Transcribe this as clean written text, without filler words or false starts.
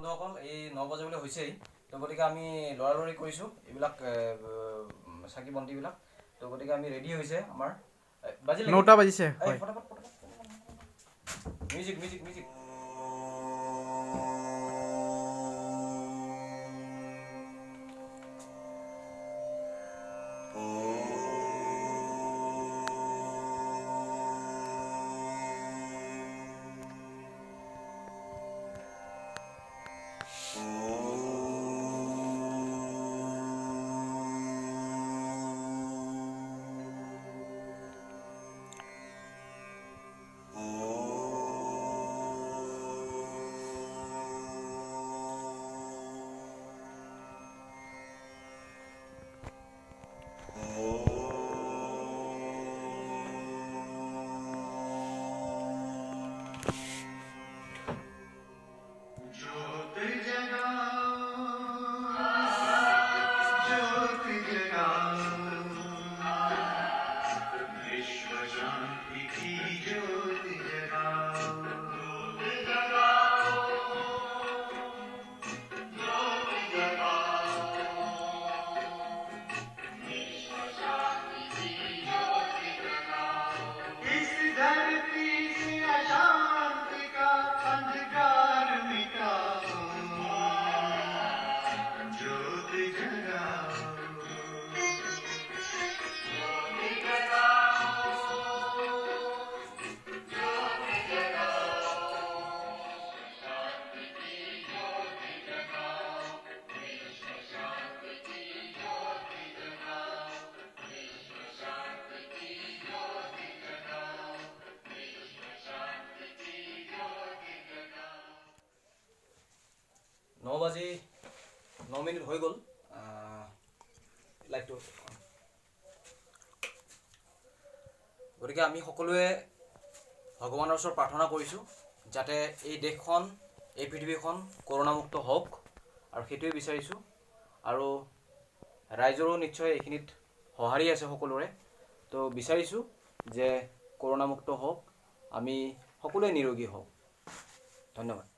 বন্ধুসকল এই 9 বজাবলৈ হৈছেই তো গতিকে আমি লৰালৰি কৰিছোঁ এইবিলাক চাকি বন্তিবিলাক তো গতিকে আমি ৰেডি হৈছে আমাৰ বাজিলে 9টা বাজিছে হয় মিউজিক মিউজিক মিউজিক বাজি 9 মিনিট হৈ গ'ল লাইটটো গতিকে আমি সকলোৱে ভগৱানৰ ওচৰত প্ৰাৰ্থনা কৰিছোঁ যাতে এই দেশখন এই পৃথিৱীখন কৰোণামুক্ত হওক আৰু সেইটোৱে বিচাৰিছোঁ আৰু ৰাইজৰো নিশ্চয় এইখিনিত সঁহাৰি আছে সকলোৰে তো বিচাৰিছোঁ যে কৰোণামুক্ত হওক আমি সকলোৱে নিৰোগী হওক ধন্যবাদ